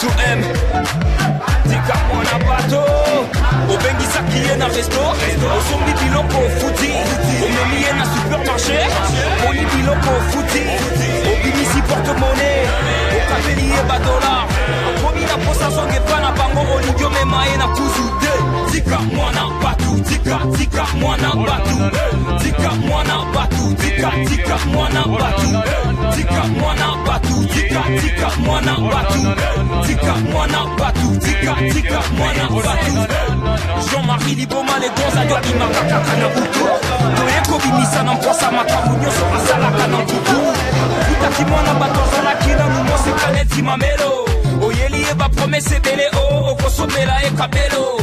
to M. Tika mwana bato obengisa kiye na resto osombi biloko futi omemi na supermarché oli biloko futi obimisi porte-monnaie okapeli ye badolar okomi na posa zonge pa na bango olingi omema ye na kuzu te. Tika mwana batu, tika mwana batu, tika mwana batu, tika mwana batu, tika mwana batu, tika mwana batu, tika mwana batu, tika mwana batu. Jean-Marie Liboma les gonza yo bimaka kana butu toyeko bimisa na mposa makambo nyonso asalaka na butu kutaki mwana bato azalaki nanu mosekaneti mamelo oyeli ye bapromese ebele o okosomela ekabelo.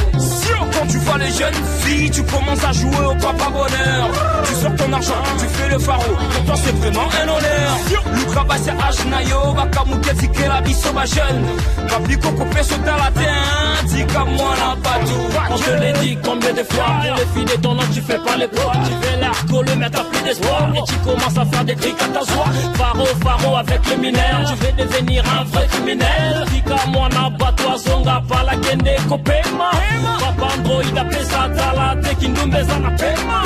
Quand tu vois les jeunes filles, tu commences à jouer au papa bonheur. Tu sors ton argent, tu fais le pharaon. Pour toi c'est vraiment un honneur. Lukraba c'est Ashnayo, Bakamuketi Kela Biso ma jeune. Papi Coco Peso dans la terre, dis comme moi la bateau. On te l'ai dit combien de fois, pour les filles de ton nom tu fais pas les poids. Tu fais l'arcole mais t'as plus d'espoir. Et tu commences à faire des crics à ta soie. Faro avec le mineur, tu veux devenir un vrai criminel. Dis comme moi la bateau, zonga pas la kende kopema. Android apesa tala teki ndumbeza na pema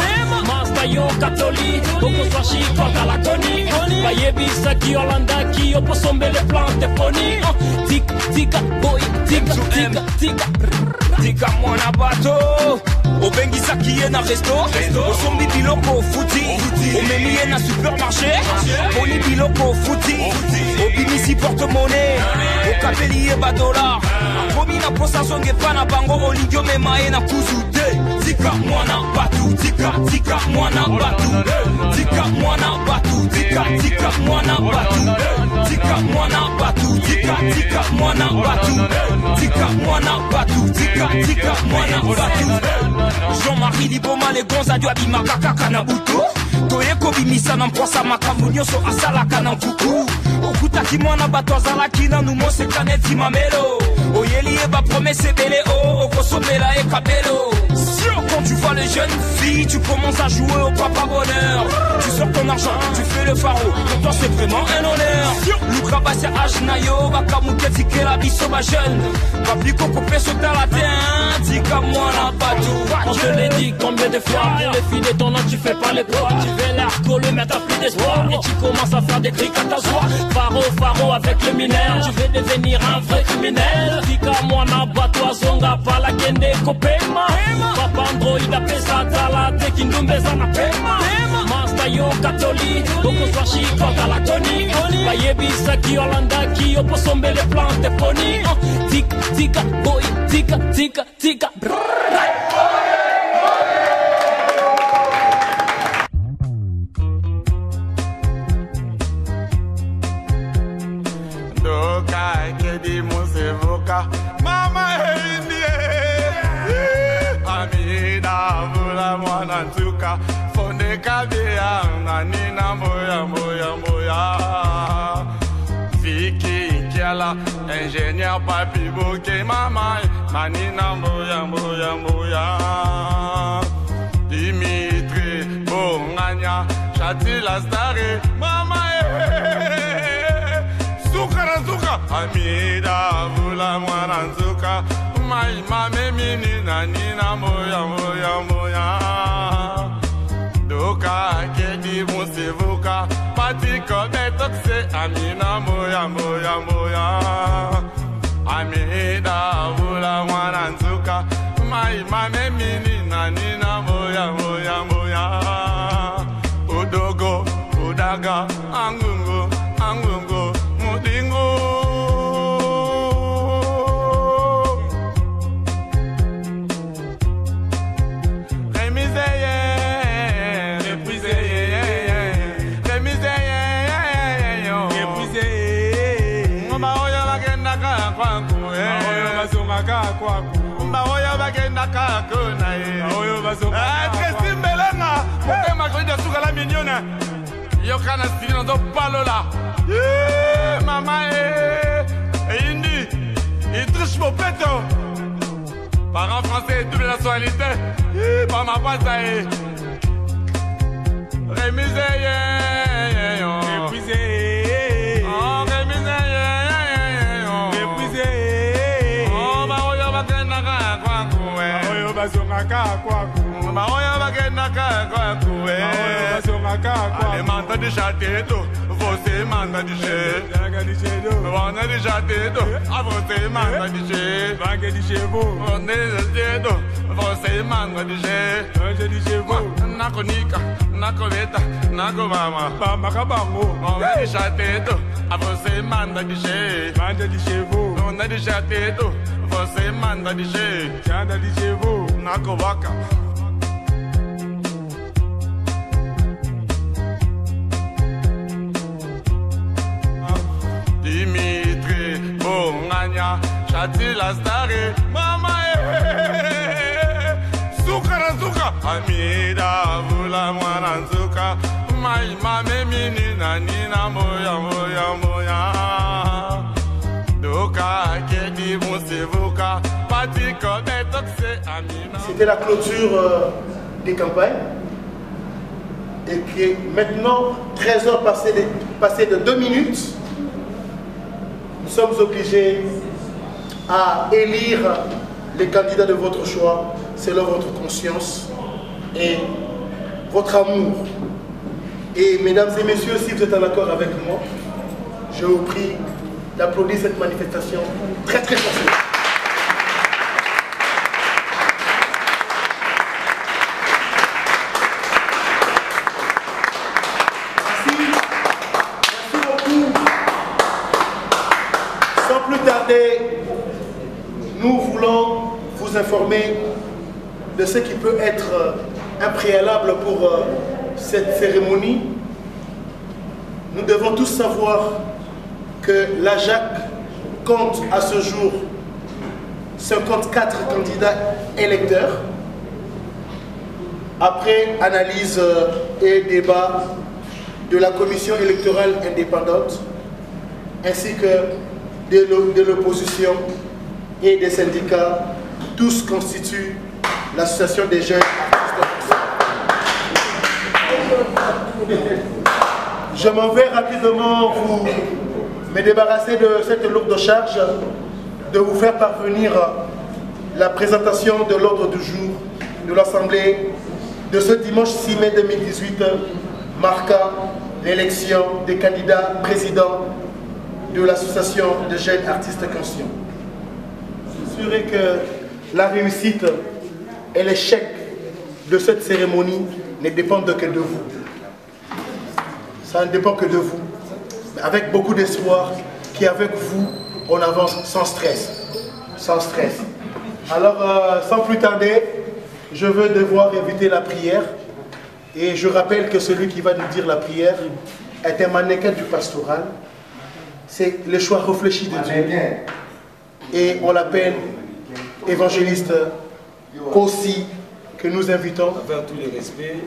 Master yo katoli Oko swashi kwa kalakoni Bayebisa ki Olanda ki Opo sombe le plante poni Tika boy tika Tika mwana bato obengisa kiye na resto osombi biloko futi omemi ye na supermarché boni biloko futi obimisi porte-monnaie okapeli ye badolar komi na posa zonge pa na bango olingi omema ye na kuzu te. Tika mwana batu, tika mwana batu, tika mwana batu, tika mwana batu, tika mwana batu, tika mwana batu, tika mwana batu, tika mwana batu. Jean-Marie Liboma les gonza yo abimaka kaka na butu toyeko bimisa na mposa makambo nyonso asalaka na nkuku okutaki mwana bato azalaki nanu mosekaneti mamelo oyeli ye bapromese ebele o okosomela ekabelo. Quand tu vois les jeunes filles, tu commences à jouer au papa bonheur. Tu sors ton argent, tu fais le pharaon. Pour toi c'est vraiment un honneur. Lukraba c'est Ashnayo, Bakamuketi Kela Biso ma jeune. Papi Coco Peso dans la terre, dis comme moi la bateau. On te l'ai dit combien de fois, pour les filles de ton nom tu fais pas les poids. Tu veux l'arcole mais t'as plus d'espoir. Et tu commences à faire des crics à ta soie. Faro avec le mineur, tu veux devenir un vrai criminel. Dis comme moi la bateau, zonga pas la kende kopema. Papa Android apesa tala teki ndumbeza na pema Master yo katoli Oko swashi kwa kalakoni Bayebisa ki Olanda ki Opo sombe le plante poni Tika boy tika Doka kedi musevoka Mama Amida vula mwana ntuka Fonde kabia Nanina moya Viki kiala Ingénieur papi bouke mama Nanina moya Dimitri Bonganya Chatila stare Mama Suka Amida vula mwana ntuka Mame mini nina moya Doka kedi musivuka Pati kobe tokse amina moya Amida vula mwana nzuka Mame mini nina moya Udogo, udaga, angungo Mudingo Mbaoya bagenda kakona Christine Belenga Oke makrida suka la mignonne Yokana stili do palola Mama Indi Idrish Mopeto Parents français double nationalité Par ma passe Remisé Remisé bazongaka kwaku maoyo bakendaka kwaku les mandats de château você manda de jeito on a de château você manda de jeito on est jeito você manda de jeito na conica na coveta na covama kabango on a de château você manda de jeito on a de château você manda de jeito na covaca. Dimitri Bonganya Chatila Stare Mama Zuka Zuka Amida Vula Mwananzuka Mai Mame Minina Nina Moya Moya Moya Doka Kedi Musevuka Patiko Betoxe Amina. C'était la clôture des campagnes et que maintenant 13 heures passées de 2 minutes, nous sommes obligés à élire les candidats de votre choix selon votre conscience et votre amour. Et mesdames et messieurs, si vous êtes en accord avec moi, je vous prie d'applaudir cette manifestation très très fortement. Nous voulons vous informer de ce qui peut être un préalable pour cette cérémonie. Nous devons tous savoir que l'AJAC compte à ce jour 54 candidats électeurs. Après analyse et débat de la commission électorale indépendante, ainsi que de l'opposition et des syndicats, tous constituent l'association des jeunes artistes. Je m'en vais rapidement me débarrasser de cette lourde charge de vous faire parvenir la présentation de l'ordre du jour de l'Assemblée de ce dimanche 6 mai 2018 marquant l'élection des candidats présidents de l'association de jeunes artistes conscients. Je suis sûr que la réussite et l'échec de cette cérémonie ne dépendent que de vous. Ça ne dépend que de vous. Avec beaucoup d'espoir qu'avec vous, on avance sans stress. Sans stress. Alors, sans plus tarder, je veux devoir éviter la prière. Et je rappelle que celui qui va nous dire la prière est un mannequin du pastoral. C'est le choix réfléchi de Dieu. Et on l'appelle évangéliste Kossi, que nous invitons. Avec tous les respects,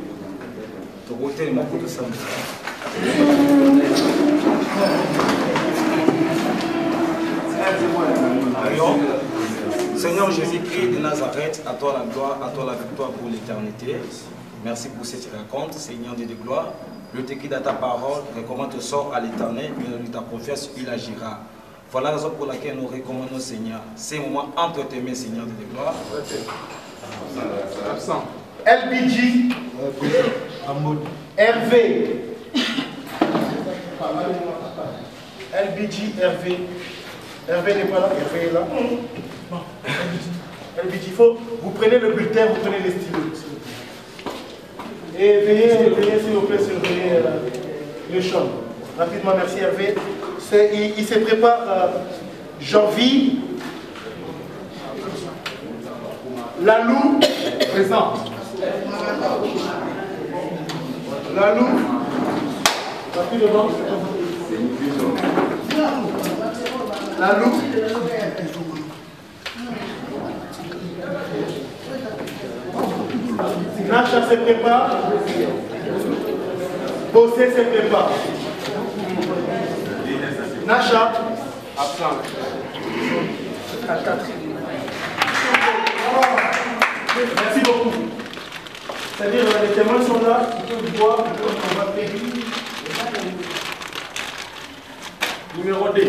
Seigneur Jésus-Christ de Nazareth, à toi la gloire, à toi la victoire pour l'éternité. Merci pour cette rencontre, Seigneur de gloire. Le t'écris dans ta parole, recommande sort à l'éternel, mais ta confiance, il agira. Voilà la raison pour laquelle nous recommandons, Seigneur, ces moments entre tes mains, Seigneur de gloire. LBJ, Hervé. LBJ, Hervé. Hervé n'est pas là, Hervé est là. LBJ, il faut, vous prenez le bulletin, vous prenez les stylos. Et veillez s'il vous plaît, surveiller le champ. Rapidement, merci Hervé. Il se prépare Janvier. Lalou, présent. Lalou, rapidement. Lalou. Nacha se prépare. Bossé se prépare. Nacha. Absent. Merci beaucoup. C'est-à-dire les témoins sont là, ils peuvent voir, on va payer. Numéro 2.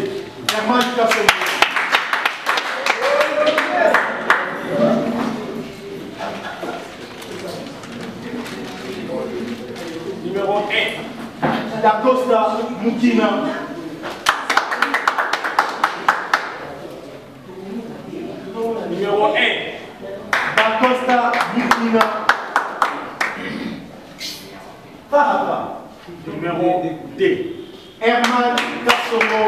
Herman Kassel. Dacosta Mukina. Numéro 1. Dacosta Mukina. Faraba. Numéro 2. Herman Kassongo.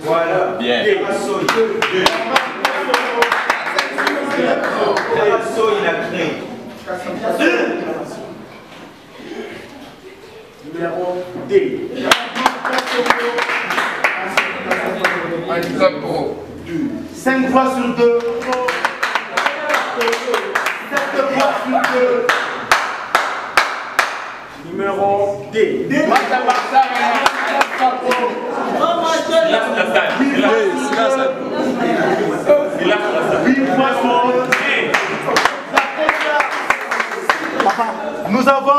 Voilà. Bien. Numéro 2. 5 fois sur 2. 7 fois sur 2. Numéro 2. Nous avons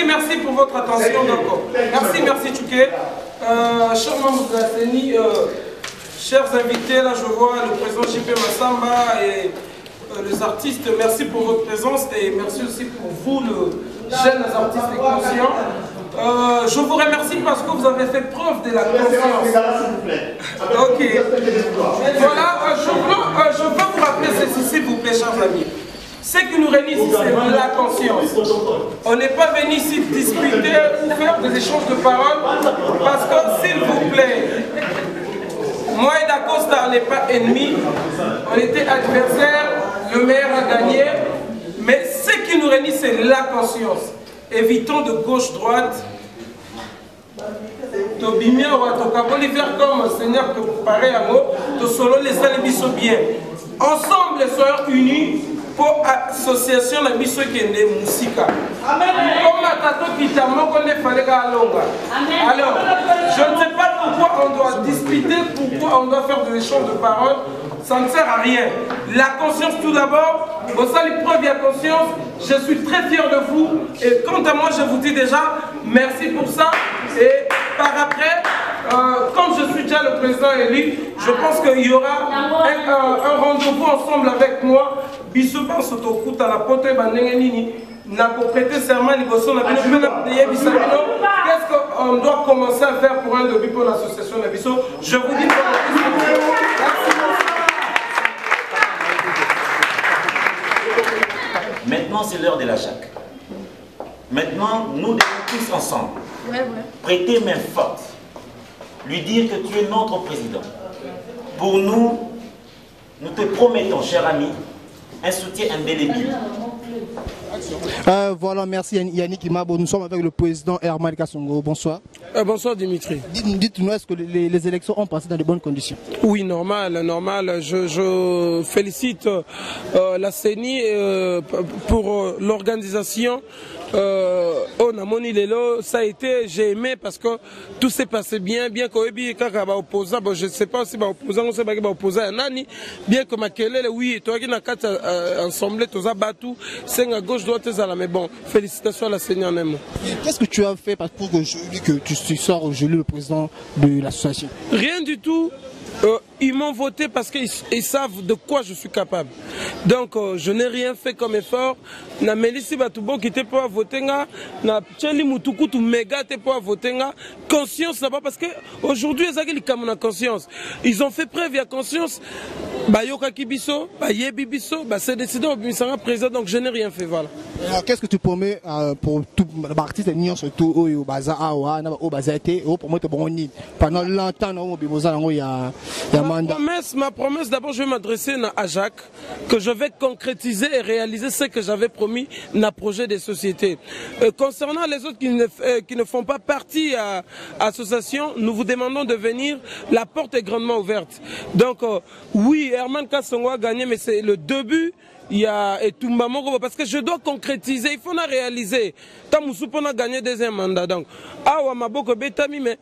merci pour votre attention. Merci Tchouké. Chers membres de la CENI, chers invités, là je vois le président JP Massamba et les artistes, merci pour votre présence et merci aussi pour vous, les jeunes artistes et conscients. Je vous remercie parce que vous avez fait preuve de la conscience. Ok. Voilà, je veux vous rappeler ceci, s'il vous plaît, chers amis. Ce qui nous réunit ici, c'est la conscience. On n'est pas venu ici discuter ou faire des échanges de paroles parce que, s'il vous plaît, moi et Dacosta, on n'est pas ennemis, on était adversaires, le meilleur a gagné, mais ce qui nous réunit, c'est la conscience. Évitons de gauche-droite. Tobimia ou Atokaboli faire comme Seigneur que pareil à moi, de solo les alibiso bien. Ensemble, soyons unis pour association la biso qui est née Moussika. Comme Atato Kitamo qu'on est fallait à Longa. Alors, je ne sais pas pourquoi on doit discuter, pourquoi on doit faire des échanges de paroles. Ça ne sert à rien. La conscience tout d'abord, vous allez preuve de conscience, je suis très fier de vous et quant à moi je vous dis déjà merci pour ça et par après, comme je suis déjà le président élu, je pense qu'il y aura un rendez-vous ensemble avec moi. Bisous par Sotokout à la pote et Bandengenini. N'a pas prêté serment à l'Ibosso, n'a pas qu'est-ce qu'on doit commencer à faire pour un début pour l'association Nabisso. Je vous dis merci. Maintenant, c'est l'heure de la Jacques. Maintenant, nous devons tous ensemble prêter main forte, lui dire que tu es notre président. Pour nous, nous te promettons, cher ami, un soutien indélébile. Voilà, merci Yannick Imabo. Nous sommes avec le président Herman Kassongo. Bonsoir. Bonsoir Dimitri. Dites-nous, est-ce que les élections ont passé dans de bonnes conditions? Oui, normal. Je félicite la CENI pour l'organisation. Ça a été, j'ai aimé parce que tout s'est passé bien que opposant, bon, je ne sais pas si opposant ou opposant à Nani, bien que Makelele, oui, toi qui n'as qu'à ensemble, tous à Batou, c'est à gauche, droite, mais bon, félicitations à la CENI en un mot. Qu'est-ce que tu as fait pour que tu sors aujourd'hui le président de l'association? Rien du tout. Ils m'ont voté parce qu'ils savent de quoi je suis capable. Donc, je n'ai rien fait comme effort. Na Melisi Batoubo qui était pour voter, na Tcheli Moutoukou tout méga était pour voter. Conscience là-bas parce que aujourd'hui ils ont la conscience. Ils ont fait preuve de conscience. Bayoka Kibiso, Bayebi Biso, c'est décidé au président. Donc, je n'ai rien fait. Voilà. Qu'est-ce que tu promets pour tout l'artiste et surtout au Baza Awa, au Bazate, au promoteur Broni pendant longtemps il y a ma promesse, d'abord je vais m'adresser à Jacques, que je vais concrétiser et réaliser ce que j'avais promis dans le projet des sociétés. Concernant les autres qui ne font pas partie à l'association, nous vous demandons de venir, la porte est grandement ouverte. Donc oui, Herman Kassongo a gagné, mais c'est le début. Il y a Etumba Moko parce que je dois concrétiser, il faut la réaliser. Tamousou a gagné deuxième mandat. Donc, Awa Maboko Betami, mais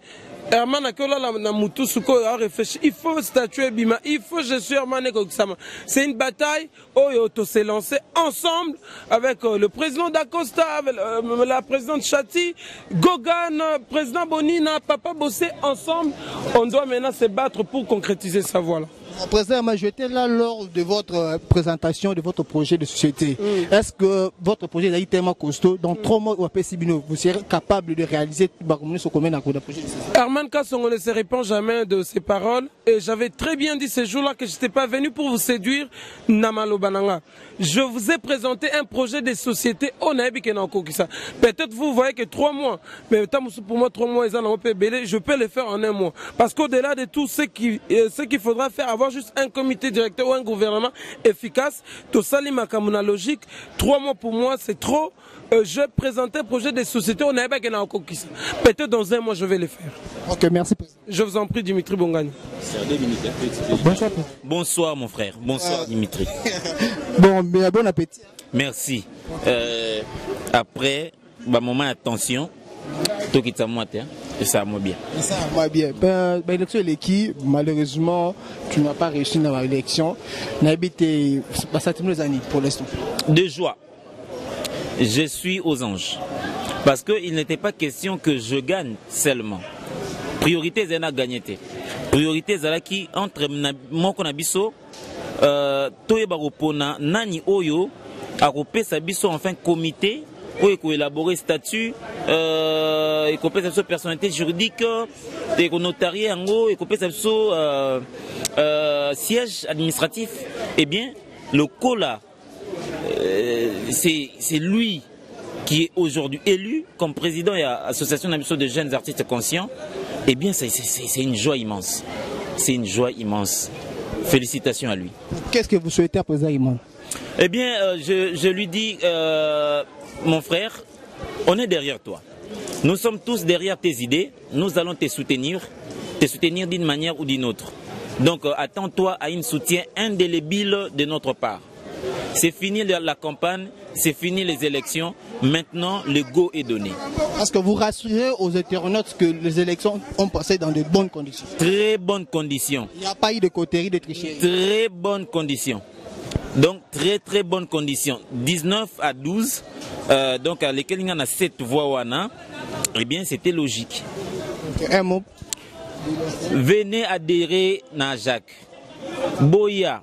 Herman Akola na mutu suko a réfléchi. Il faut statuer Bima. Il faut je suis Herman Ekokisama. C'est une bataille. Oyoto s'est lancé ensemble avec le président d'Acosta, avec la présidente Chati, Gogan, président Bonina, Papa Bossé. Ensemble, on doit maintenant se battre pour concrétiser sa voix là. Président, j'étais là lors de votre présentation de votre projet de société. Est-ce que votre projet est tellement costaud, dans 3 mois ou à Pessibino, vous serez capable de réaliser ce combien de projet de société? Herman Kassongo ne se répand jamais de ses paroles. Et j'avais très bien dit ce jour-là que je n'étais pas venu pour vous séduire, Namalo Bananga. Je vous ai présenté un projet de société au Naïbi-Kenanko-Kisa. Peut-être vous voyez que 3 mois, mais pour moi 3 mois, je peux le faire en 1 mois. Parce qu'au-delà de tout ce qu'il faudra faire, avoir juste un comité directeur ou un gouvernement efficace, tout ça, l'imakamouna logique, 3 mois pour moi, c'est trop. Je présentais un projet de société au Naïbi-Kenanko-Kisa. Peut-être dans 1 mois, je vais le faire. Ok, merci. Je vous en prie, Dimitri Bongani. Bonsoir, mon frère. Bonsoir, Dimitri. Bon appétit. Merci. Après, moment attention, tout qui ça va bien. Ça va bien. L'élection est qui, malheureusement, tu n'as pas réussi dans l'élection. N'habite pas ça les années pour l'instant. De joie. Je suis aux anges. Parce qu'il n'était pas question que je gagne seulement. Priorité, c'est de gagner. Priorité, c'est qui entre mon konabiso, toye baropona, nani oyo, aropé sabiso enfin comité, oyo ko élaborer statut, et ko pesa sa personnalité juridique, et ko notarié ango, et ko pesa sa siège administratif. Eh bien, le cola, c'est lui qui est aujourd'hui élu comme président de l'association de jeunes artistes conscients. Eh bien, c'est une joie immense. C'est une joie immense. Félicitations à lui. Qu'est-ce que vous souhaitez à président Imon? Eh bien, je lui dis, mon frère, on est derrière toi. Nous sommes tous derrière tes idées. Nous allons te soutenir d'une manière ou d'une autre. Donc, attends-toi à un soutien indélébile de notre part. C'est fini la campagne, c'est fini les élections. Maintenant, le go est donné. Est-ce que vous rassurez aux internautes que les élections ont passé dans de bonnes conditions? Très bonnes conditions. Il n'y a pas eu de coterie, de tricherie. Très bonnes conditions. Donc, très bonnes conditions. 19 à 12, donc à lesquelles il y en a 7 voix, eh bien, c'était logique. Okay. Un mot. Venez adhérer à Jacques. Boya.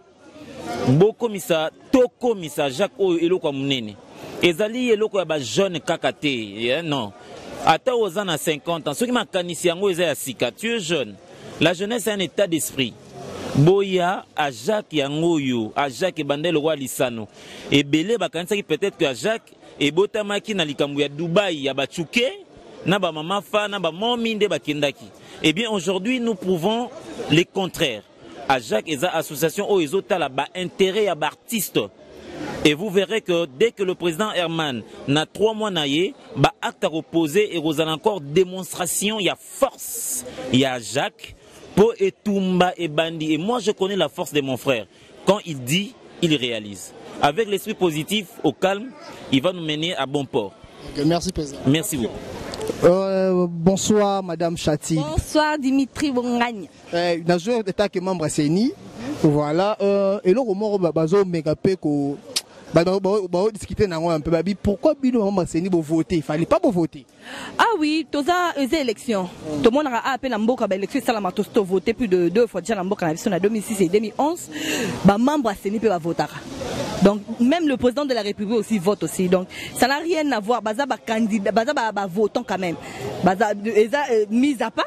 Bokomisa, Tokomisa, Jacques Oyo, Eloko Mounene. Ezali Eloko Yaba jeune kakate. Non. Ata ozana 50 ans. Ceux qui m'ont canissé en Oyo Sika, tu es jeune. La jeunesse est un état d'esprit. Boya, à Jacques Yangoyo, à Jacques et Bandel Roi Lissano. Et Belé, peut-être que Jacques et Botamaki na likambu ya Dubaï, ya Bachuke, na ba mama fa, na ba mominde ba kendaki. Eh bien, aujourd'hui, nous prouvons le contraire. À Jacques et à l'association Oezo Talaba intérêt à artistes. Et vous verrez que dès que le président Herman n'a 3 mois naïe, bah acte à reposer et vous avez encore démonstration, il y a force. Il y a Jacques, Po et Tumba et Bandi. Et moi je connais la force de mon frère. Quand il dit, il réalise. Avec l'esprit positif, au calme, il va nous mener à bon port. Okay, merci président. Merci beaucoup. Bonsoir Madame Chati. Bonsoir Dimitri Bongagne. Nazo d'état que membre CENI. Voilà. Et là au moment bazo megapé ko discuter un peu. Pourquoi bino membre CENI pour voter? Il fallait pas pour voter. Ah oui, tous les élections. Tout le monde a appelé à Mboka l'élection ça la to voté plus de 2 fois déjà la Mboka en 2006 et 2011. Bah membre CENI peut voter. Donc même le président de la République aussi vote aussi. Donc ça n'a rien à voir. Baza ba candidat, baza ba votant quand même. Baza mise à part.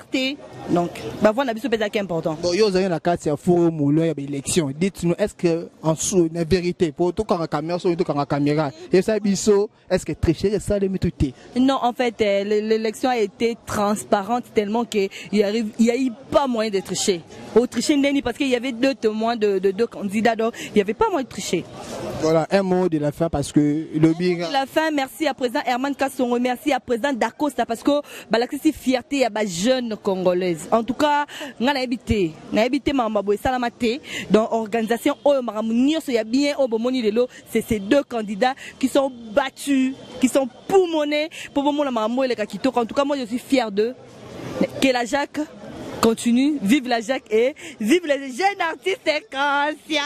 Donc bah voilà c'est qui est important. Bon yo avez la carte c'est pour moulin élection. Dites-nous est-ce que en sous la vérité pour tout quand caméra sur tout quand caméra et ça biso est-ce que tricher ça les méthodes? Non en fait l'élection a été transparente tellement qu'il y a eu pas moyen de tricher. Au tricher parce qu'il y avait 2 témoins de 2 candidats donc il n'y avait pas moyen de tricher. Voilà un mot de la fin parce que le bien. La fin merci à président Herman Kassongo, merci à président d'Acosta parce que bah la fierté à jeune congolaise. En tout cas, on a habité Mamabo et Salamate dans l'organisation Oyomaramunir, il y a bien Obomoni de l'eau, c'est ces 2 candidats qui sont battus, qui sont poumonés pour le Mambo et les Kakito. En tout cas, moi je suis fier d'eux. Que la Jacques continue, vive la Jacques et vive les jeunes artistes conscients.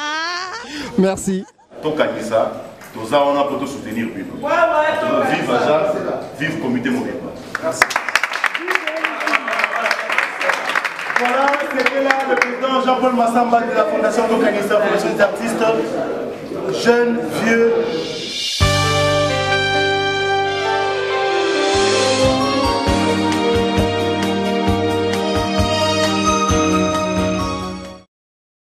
Merci. Ton Kanisa, tous on a pour te soutenir. Vive la Jacques, vive le comité mobile. Merci. Voilà, c'était là le président Jean-Paul Massamba de la Fondation Tokanisa pour les jeunes artistes, jeunes, vieux,